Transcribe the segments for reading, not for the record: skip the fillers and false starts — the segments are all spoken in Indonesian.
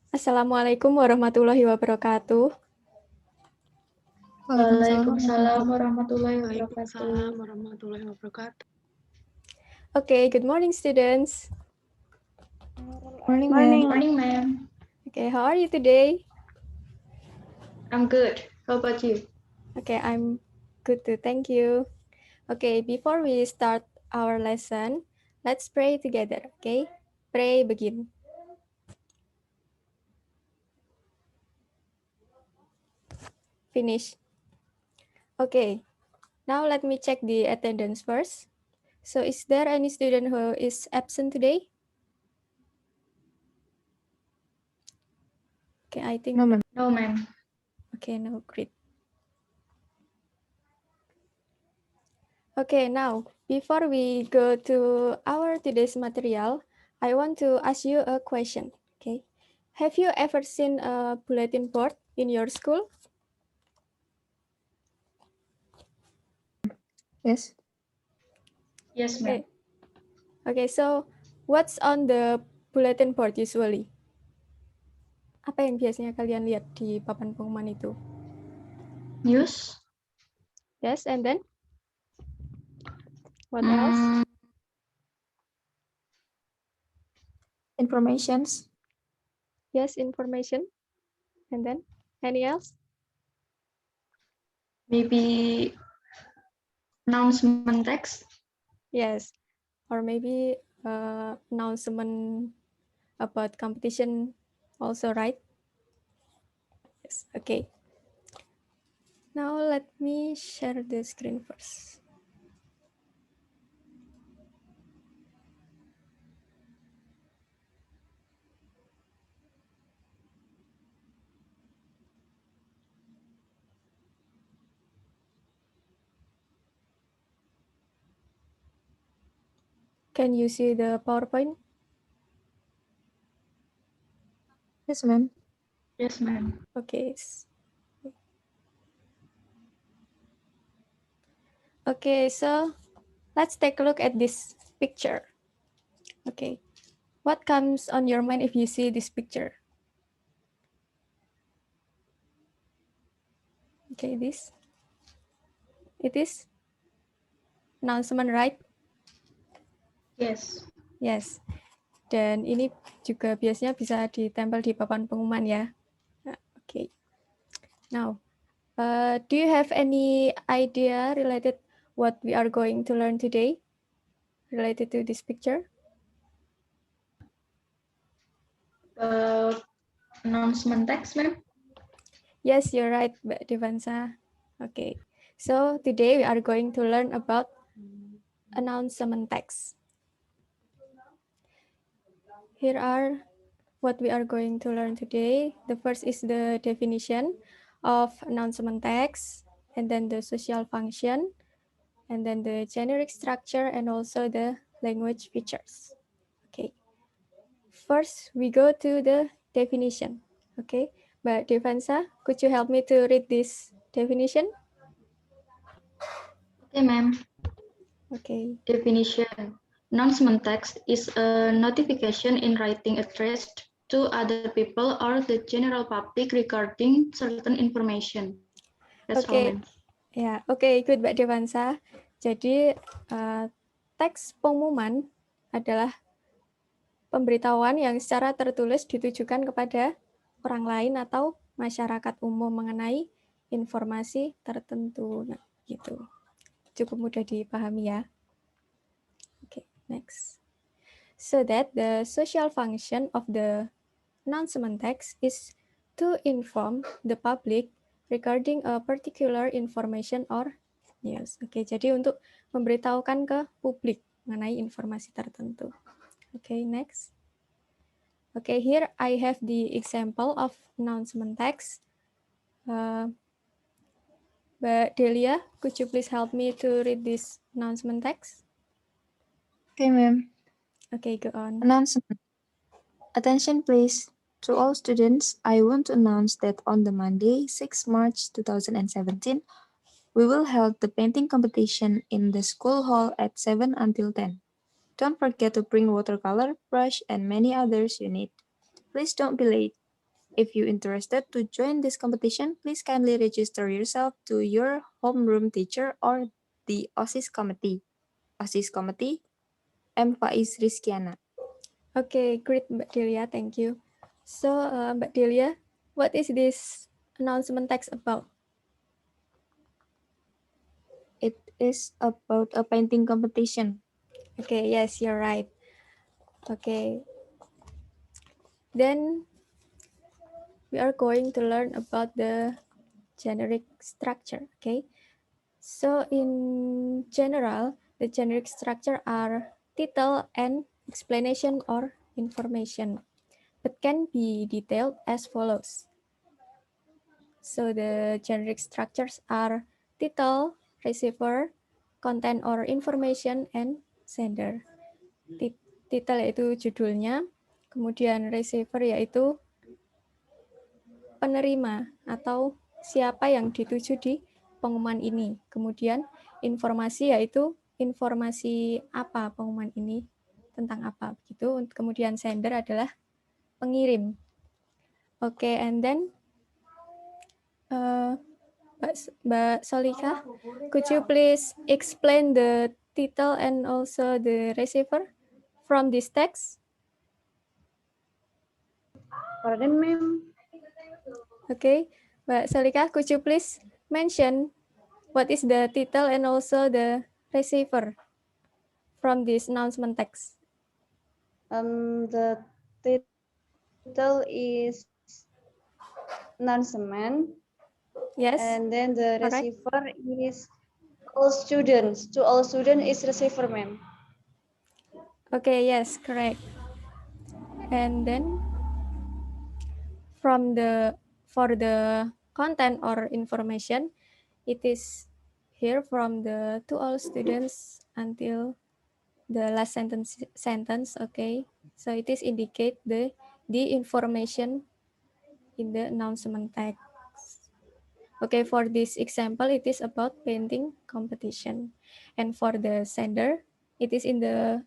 Assalamualaikum warahmatullahi wabarakatuh. Waalaikumsalam warahmatullahi wabarakatuh. Waalaikumsalam warahmatullahi wabarakatuh. Okay, good morning, students. Morning, Morning. ma'am. Morning, ma'am. Okay, how are you today? I'm good. How about you? Okay, I'm good too. Thank you. Okay, before we start our lesson, let's pray together. Okay, pray begin. Finish. Okay, now let me check the attendance first. So, is there any student who is absent today? Okay, I think No, ma'am. No, ma'am. okay, no, great. Okay, now, before we go to our today's material, I want to ask you a question, okay? Have you ever seen a bulletin board in your school? Yes. Yes, ma'am. Okay, so what's on the bulletin board usually? Apa yang biasanya kalian lihat di papan pengumuman itu? News? Yes, and then? What else? Informations. Yes, information. And then? Any else? Maybe announcement text? Yes, or maybe announcement about competition also, right? Yes, okay. Now let me share the screen first. Can you see the PowerPoint? Yes, ma'am. Yes, ma'am. Okay. Okay, so let's take a look at this picture. Okay, what comes on your mind if you see this picture? Okay, this. It is announcement, right? Yes. Yes. Dan ini juga biasanya bisa ditempel di papan pengumuman ya. Okay. Now, do you have any idea related what we are going to learn today related to this picture? Announcement text, ma'am? Yes, you're right, Mbak Devansa. Okay, so today we are going to learn about announcement text. Here are what we are going to learn today. The first is the definition of announcement text, and then the social function, and then the generic structure, and also the language features. Okay, first we go to the definition. Okay, Mbak Devansa, could you help me to read this definition? Okay, ma'am. Okay. Definition. Announcement text is a notification in writing addressed to other people or the general public regarding certain information. That's all, Okay. ma'am. Ya, oke, good Mbak Devansa. Jadi teks pengumuman adalah pemberitahuan yang secara tertulis ditujukan kepada orang lain atau masyarakat umum mengenai informasi tertentu. Nah, gitu. Cukup mudah dipahami ya. Oke, next. So that the social function of the announcement text is to inform the public regarding a particular information or news. Oke, jadi untuk memberitahukan ke publik mengenai informasi tertentu. Oke, next. Okay, here I have the example of announcement text. Mbak Delia, could you please help me to read this announcement text? Okay, ma'am. Okay, go on. Announcement. Attention, please. To all students, I want to announce that on the Monday, 6 March 2017, we will hold the painting competition in the school hall at 7 until 10. Don't forget to bring watercolor, brush, and many others you need. Please don't be late. If you're interested to join this competition, please kindly register yourself to your homeroom teacher or the OSIS committee. OSIS committee, M. Faiz Rizkiana. Okay, great, Mbak Delia. Thank you. So, Mbak Delia, what is this announcement text about? It is about a painting competition. Okay, yes, you're right. Okay. Then we are going to learn about the generic structure. Okay. So in general, the generic structure are title and explanation or information, but can be detailed as follows. So the generic structures are title, receiver, content or information, and sender. Title yaitu judulnya, kemudian receiver yaitu penerima atau siapa yang dituju di pengumuman ini. Kemudian informasi yaitu informasi apa pengumuman ini, tentang apa begitu. Kemudian sender adalah pengirim. Oke, and then Mbak Solika, could you please explain the title and also the receiver from this text? Pardon, ma'am. Okay, Mbak Solika, could you please mention what is the title and also the receiver from this announcement text? The title is announcement. Yes. And then the Correct. receiver is all students. To all students is receiver, ma'am. Okay, yes, correct. And then for the content or information, it is here from the to all students until the last sentence. Okay, so it is indicate the information in the announcement text. Okay, for this example, it is about painting competition, and for the sender, it is in the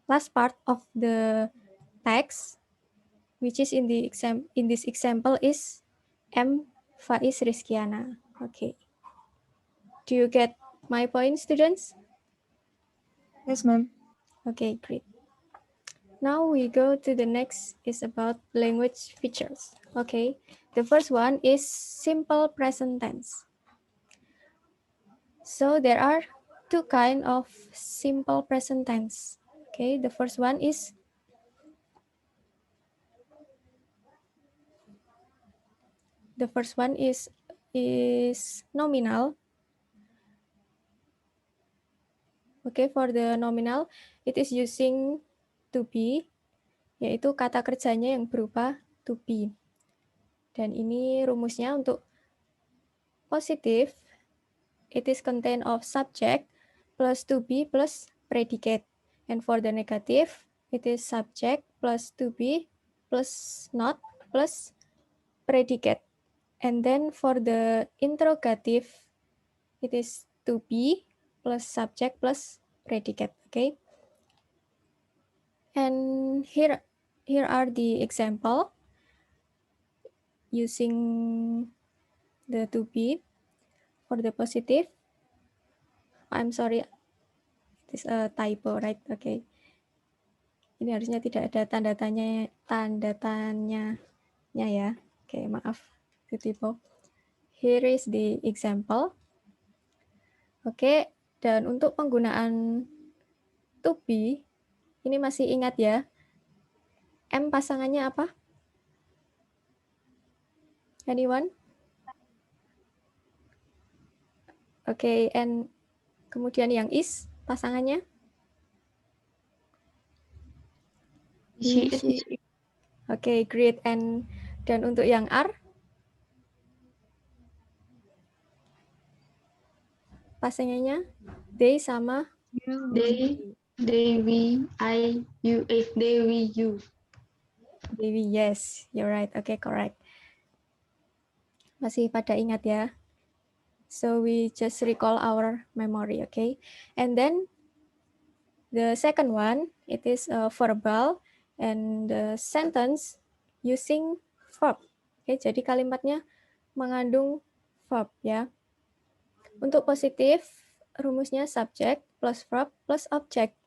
last part of the text, which is in this example is M. Faiz Rizkiana. Okay. Do you get my point, students? Yes, ma'am. Okay, great. Now we go to the next is about language features. Okay, the first one is simple present tense. So there are two kind of simple present tense. Okay, the first one is nominal. Okay, for the nominal, it is using to be, yaitu kata kerjanya yang berupa to be. Dan ini rumusnya untuk positif, it is contain of subject plus to be plus predicate. And for the negative, it is subject plus to be plus not plus predicate. And then for the interrogative, it is to be plus subject plus predicate. Okay. And here are the example using the to be. For the positive, I'm sorry, it is a typo, right? Okay. Ini harusnya tidak ada tanda tanyanya ya. Oke, maaf, itu typo. Here is the example. Oke, dan untuk penggunaan to be, ini masih ingat ya, M pasangannya apa? Anyone? Oke, and kemudian yang is pasangannya? She. Oke, great. And dan untuk yang are? Pasangannya they sama They, we, I, you, they, we, you. Dewi, yes, you're right. Okay, correct. Masih pada ingat ya? So we just recall our memory, okay? And then the second one, it is verbal and the sentence using verb. Oke, jadi kalimatnya mengandung verb ya. Untuk positif, rumusnya subject plus verb plus object.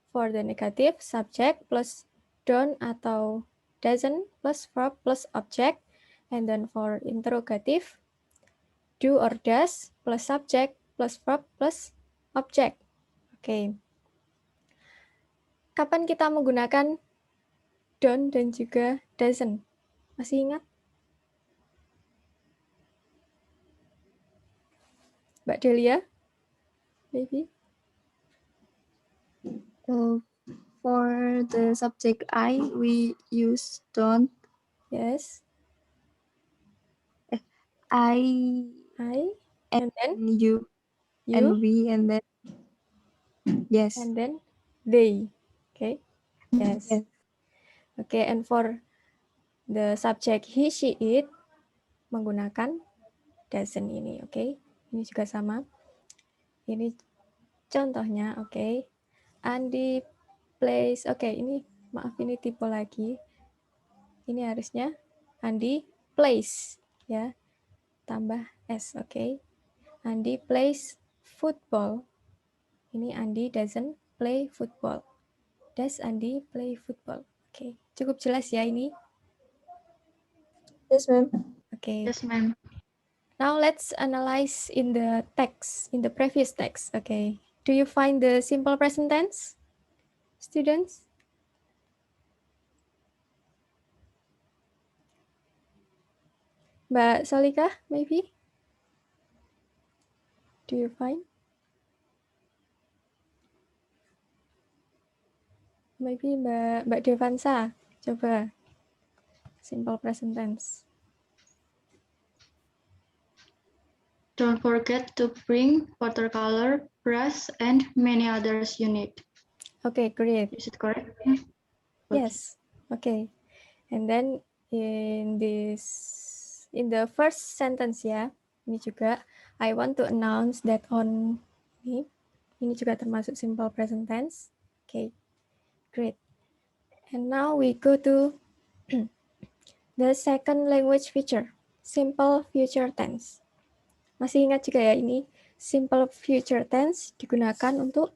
For the negative, subject plus don't atau doesn't plus verb plus object. And then for interrogative, do or does plus subject plus verb plus object. Oke. Kapan kita menggunakan don't dan juga doesn't? Masih ingat? Mbak Delia? Maybe? For the subject I, we use don't. Yes. I And then you you, and we and then yes. and then they. Okay. Yes. Yes. Okay, and for the subject he, she, it menggunakan doesn't ini. Okay. Ini juga sama. Ini contohnya. Okay. Andi plays. Okay, ini maaf ini tipe lagi. Ini harusnya Andi plays ya. Tambah s. Okay. Andi plays football. Ini Andi doesn't play football. Does Andi play football? Oke, cukup jelas ya ini. Yes, ma'am. Oke. Yes, ma'am. Now let's analyze in the text, in the previous text. Okay. Do you find the simple present tense, students? Mbak Solika, maybe? Do you find? Maybe Mbak Devansa, coba simple present tense. Don't forget to bring watercolor, brush, and many others you need. Okay, great. Is it correct? Yes. Okay. And then in the first sentence ya, ini juga I want to announce that on ini juga termasuk simple present tense. Okay. Great. And now we go to the second language feature, simple future tense. Masih ingat juga ya ini simple future tense digunakan untuk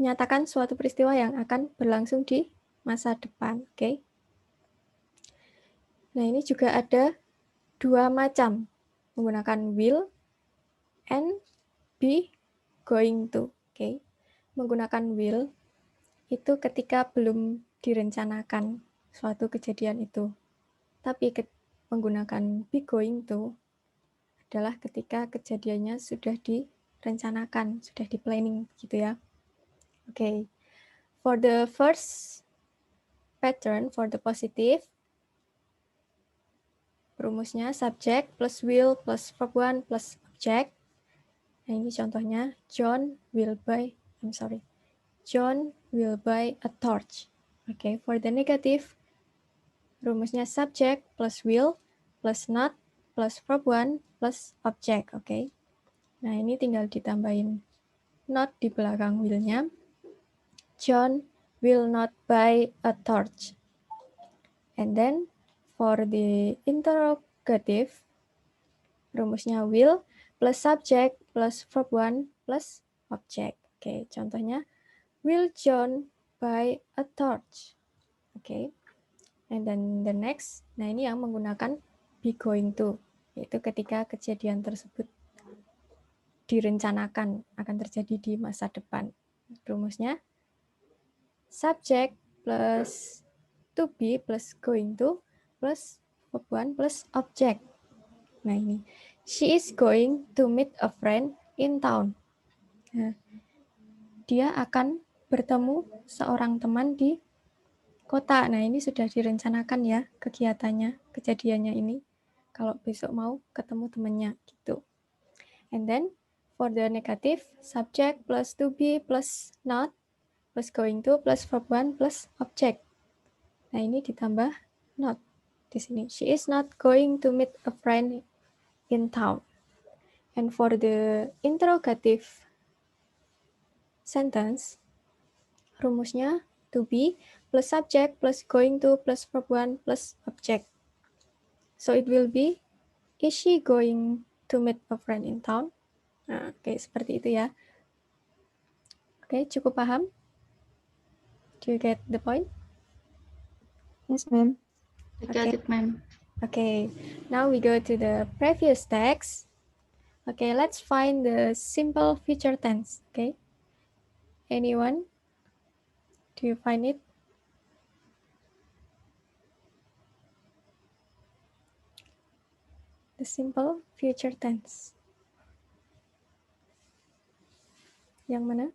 menyatakan suatu peristiwa yang akan berlangsung di masa depan. Oke. Nah, ini juga ada dua macam, menggunakan will and be going to. Oke. Menggunakan will itu ketika belum direncanakan suatu kejadian itu. Tapi menggunakan be going to adalah ketika kejadiannya sudah direncanakan, sudah di planning gitu ya. Oke. For the first pattern, for the positive, rumusnya subject plus will plus verb 1 plus object. Nah, ini contohnya John will buy a torch. Okay, for the negative, rumusnya subject plus will plus not plus verb 1 plus object. Okay. Nah, ini tinggal ditambahin not di belakang will-nya. John will not buy a torch. And then for the interrogative, rumusnya will plus subject plus verb 1 plus object. Oke, contohnya, will John buy a torch? Oke, and then the next, nah ini yang menggunakan be going to, yaitu ketika kejadian tersebut direncanakan akan terjadi di masa depan. Rumusnya, subject plus to be plus going to plus verb 1 plus object. Nah ini, she is going to meet a friend in town. Nah, dia akan bertemu seorang teman di kota. Nah ini sudah direncanakan ya kegiatannya, kejadiannya ini. Kalau besok mau ketemu temannya gitu. And then for the negative, subject plus to be plus not plus going to plus verb 1 plus object. Nah, ini ditambah not di sini. She is not going to meet a friend in town. And for the interrogative sentence, rumusnya to be plus subject plus going to plus verb 1 plus object. So it will be, is she going to meet a friend in town? Nah, oke, seperti itu ya. Oke, cukup paham? Do you get the point? Yes, ma'am. I get it, ma'am. Okay, now we go to the previous text. Okay, let's find the simple future tense. Okay, anyone? Do you find it? The simple future tense. Yang mana?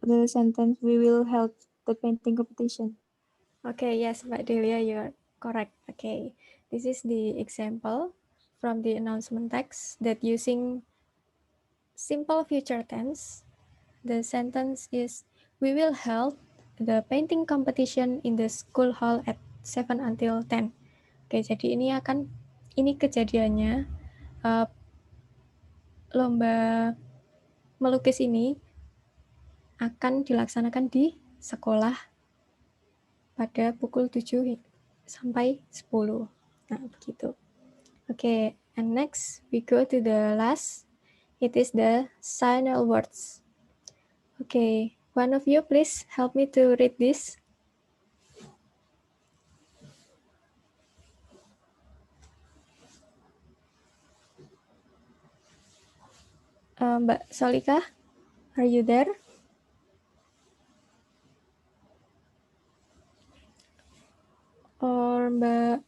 The sentence, we will help the painting competition. Okay, yes, Mbak Delia, you're correct. Okay, this is the example from the announcement text that using simple future tense, the sentence is, we will hold the painting competition in the school hall at 7 until 10. Oke, jadi ini kejadiannya lomba melukis ini akan dilaksanakan di sekolah pada pukul 7 sampai 10. Nah, begitu. Oke, and next we go to the last. It is the signal words. Okay, one of you please help me to read this. Mbak Solika, are you there? Or Mbak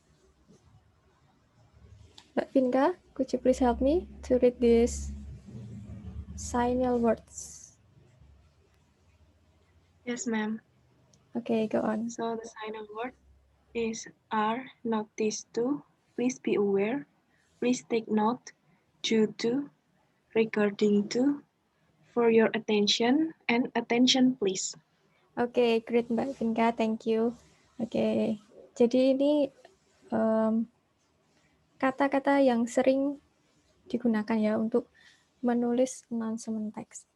Pinka, could you please help me to read these signal words? Yes, ma'am. Okay, go on. So the signal word is are, notice to, please be aware, please take note, due to, regarding to, for your attention, and attention please. Oke, great Mbak Pinka, thank you. Oke, jadi ini kata-kata yang sering digunakan ya untuk menulis announcement text.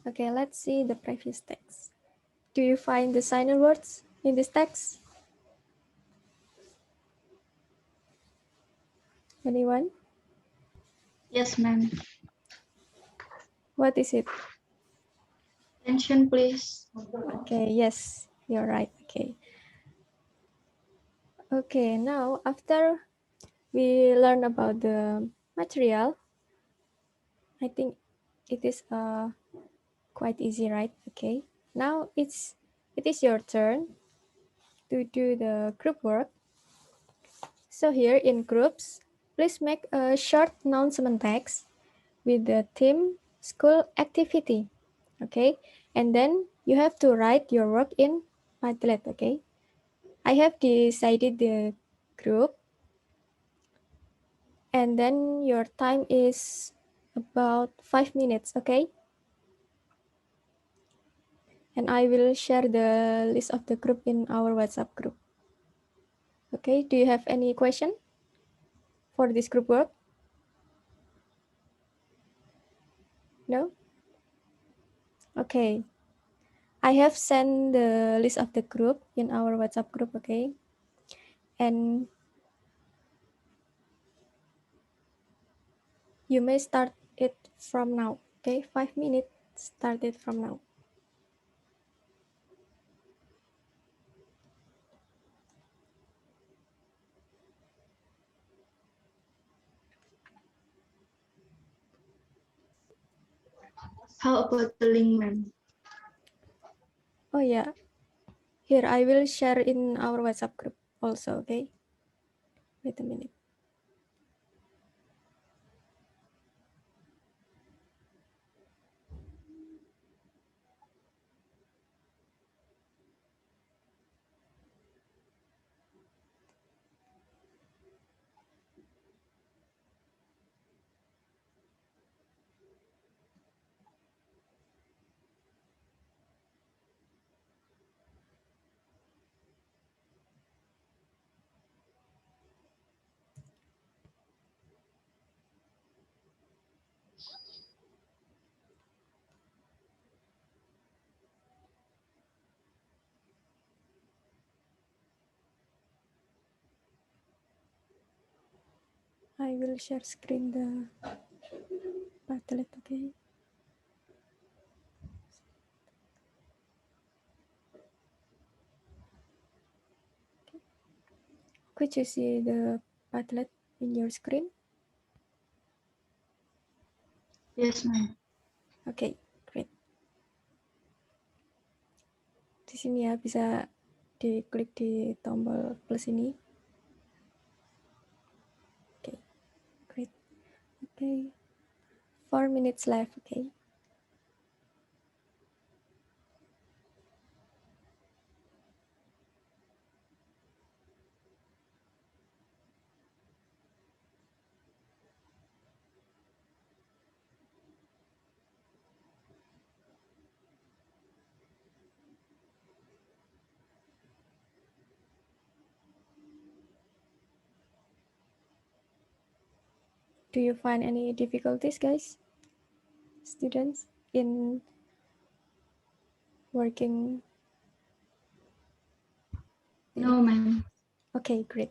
Okay, let's see the previous text. Do you find the signal words in this text? Anyone? Yes, ma'am. What is it? Attention, please. Okay, yes, you're right. Okay, now after we learn about the material, I think it is quite easy, right? Okay, now it is your turn to do the group work. So here in groups, please make a short announcement text with the theme school activity. Okay, and then you have to write your work in Padlet. Okay, I have decided the group, and then your time is about 5 minutes. Okay, and I will share the list of the group in our WhatsApp group. Okay, do you have any question for this group work? No? Okay. I have sent the list of the group in our WhatsApp group, okay? And you may start it from now, okay? 5 minutes, start it from now. How about the link, ma'am? Oh yeah, here I will share in our WhatsApp group also, okay? Wait a minute. I will share screen the Padlet, okay? Could you see the Padlet in your screen? Yes, ma'am. Okay, great. Di sini ya, bisa diklik di tombol plus ini. Okay, great. Okay, 4 minutes left, okay? Do you find any difficulties, guys? Students in working? No, ma'am. Okay, great.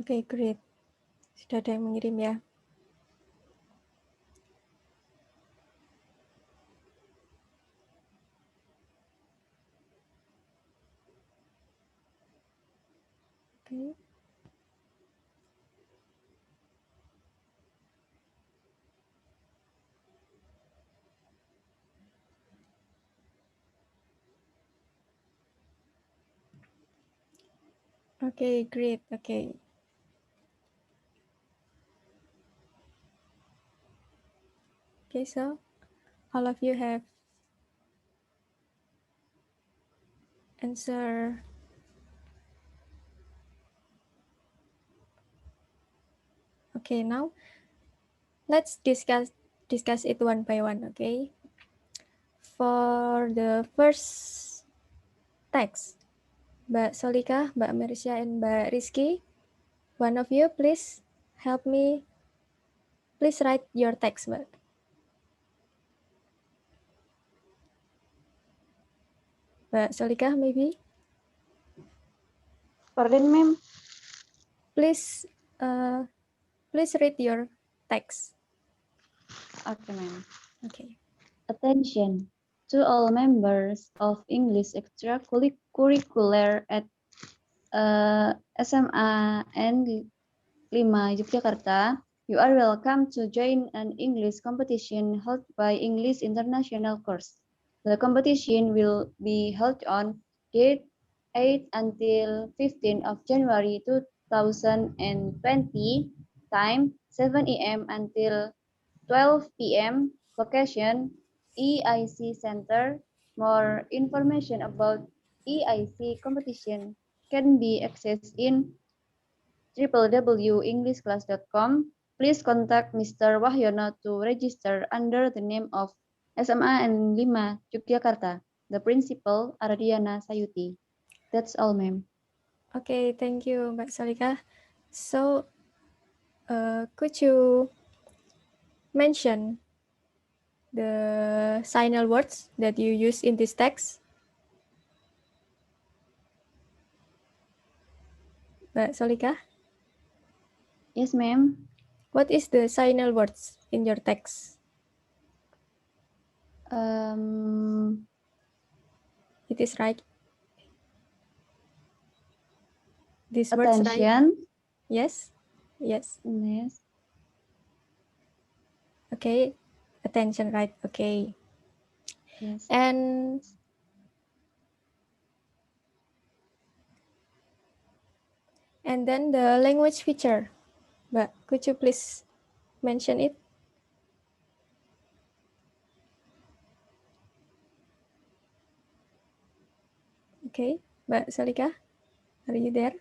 Okay, great. Sudah ada yang mengirim ya. Okay. Okay, great. Okay. Okay, so all of you have answer. Okay, now let's discuss it one by one, okay? For the first text, Mbak Solika, Mbak Mersya, and Mbak Rizky, one of you please help me. Please write your text, Mbak. Mbak Solika, maybe? Pardon, ma'am. Please read your text. Okay, ma'am. Okay. Attention to all members of English extracurricular at SMA N5 Yogyakarta. You are welcome to join an English competition held by English International Course. The competition will be held on date 8 until 15 of January 2020, time 7 a.m. until 12 p.m. Location EIC Center. More information about EIC competition can be accessed in www.englishclass.com. Please contact Mr. Wahyono to register under the name of SMA N5 Yogyakarta. The principal, Ardiana Sayuti. That's all, ma'am. Okay, thank you, Mbak Solika. So, could you mention the signal words that you use in this text? Mbak Solika, Yes, ma'am. what is the signal words in your text? It is right. These words, right? Attention. Yes. Yes. Yes. Okay. Attention, right? Okay. Yes. And then the language feature. But could you please mention it? Okay, Mbak Salika, are you there?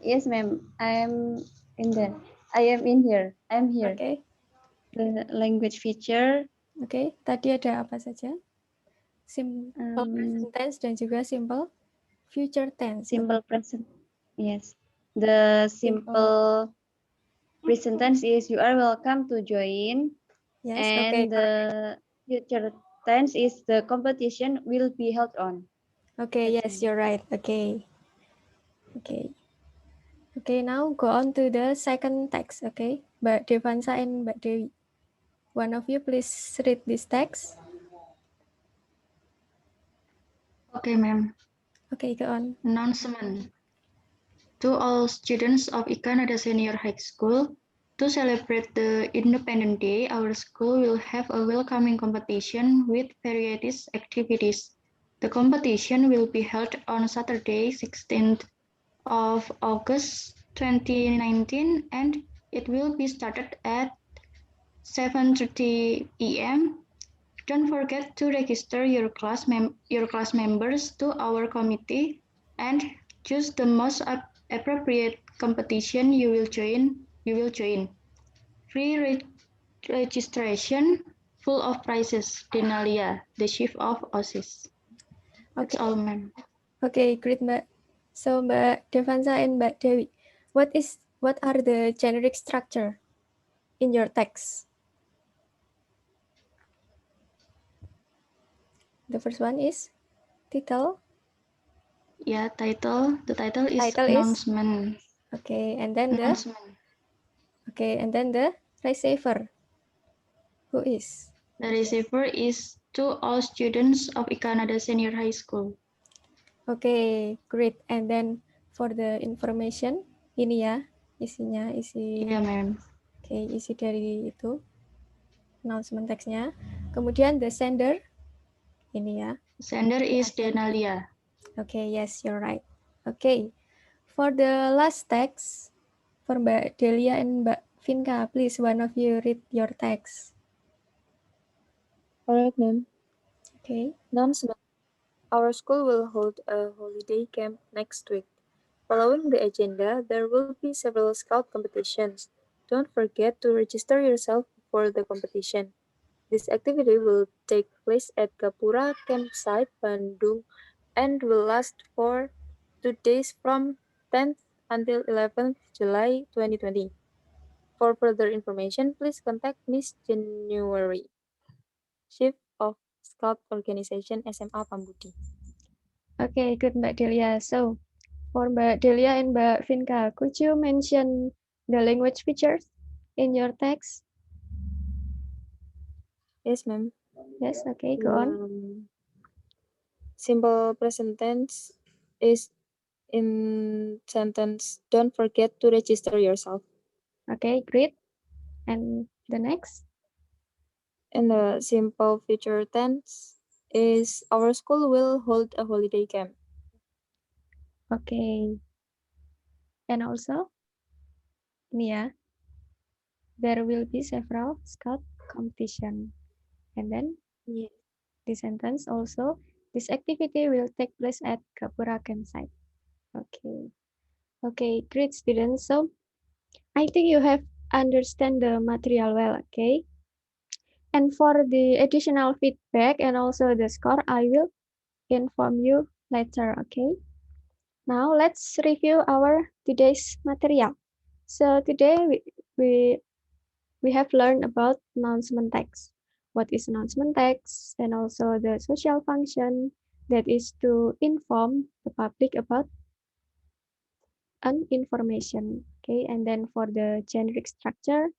Yes, ma'am. I am in there. I am in here. I am here. Okay, The language feature. okay. Tadi ada apa saja? Simple present tense dan juga simple future tense. Simple present. Yes. The simple present tense is you are welcome to join. Yes, okay. And the future tense is the competition will be held on. Okay, That's yes, it. you're right. Okay. Okay. Okay, now go on to the second text, okay? Mbak Devansa and Mbak Dewi. One of you please read this text. Okay, ma'am. Okay, go on. Announcement. To all students of Ikanada Senior High School, to celebrate the Independence Day, our school will have a welcoming competition with various activities. The competition will be held on Saturday, 16th of August 2019, and it will be started at 7:30 p.m. Don't forget to register your class members to our committee and choose the most appropriate competition you will join. Free registration, full of prizes. Denalia, the chief of OSIS. That's Okay. all, ma'am. Okay, great, Mbak. So, Mbak Devansa and Mbak Dewi, what are the generic structure in your text? The first one is title. Yeah, title. The title is Title is? announcement. Okay, and then Announcement. the receiver. Who is? The receiver is to all students of Ikanada Senior High School. Okay, great. And then for the information, ini ya, isi. Yeah, ma'am. Okay, isi dari itu announcement text-nya. Kemudian the sender, ini ya. Sender is Denalia. Okay, yes, you're right. Okay, for the last text, for Mbak Delia and Mbak Vinka, please one of you read your text. Alright, ma'am. Okay. Announcement. Our school will hold a holiday camp next week. Following the agenda, there will be several scout competitions. Don't forget to register yourself for the competition. This activity will take place at Gapura Campsite, Bandung, and will last for 2 days from 10th until 11th July 2020. For further information, please contact Miss January, Chief of Scout Organization SMA Pambudi. Okay, good, Mbak Delia. So, for Mbak Delia and Mbak Vinka, could you mention the language features in your text? Yes, ma'am. Yes, okay, go on. Simple present tense is in sentence, don't forget to register yourself. Okay, great. And the next? And the simple future tense is our school will hold a holiday camp. Okay. And also, ini ya, there will be several scout competition. And then Yes. the sentence also, this activity will take place at Gapura campsite. Okay. Okay, great students. So I think you have understand the material well, okay? And for the additional feedback and also the score, I will inform you later, okay? Now let's review our today's material. So today we have learned about announcement text. What is announcement text and also the social function that is to inform the public about an information. Okay, and then for the generic structure,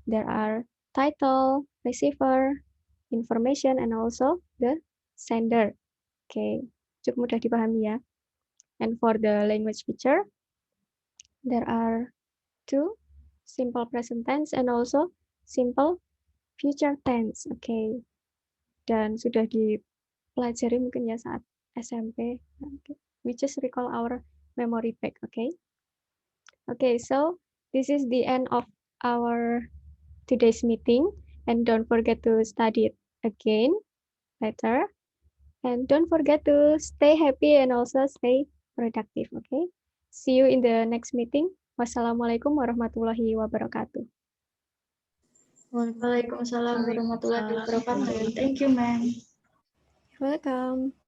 there are title, receiver, information, and also the sender. Okay, cukup mudah dipahami ya. And for the language feature, there are two, simple present tense and also simple future tense. Okay, dan sudah dipelajari mungkin ya saat SMP. We just recall our memory back. Okay. Okay, so this is the end of our today's meeting, and don't forget to study it again later. And don't forget to stay happy and also stay productive, okay? See you in the next meeting. Wassalamualaikum warahmatullahi wabarakatuh. Waalaikumsalam warahmatullahi wabarakatuh. Thank you, ma'am. Welcome.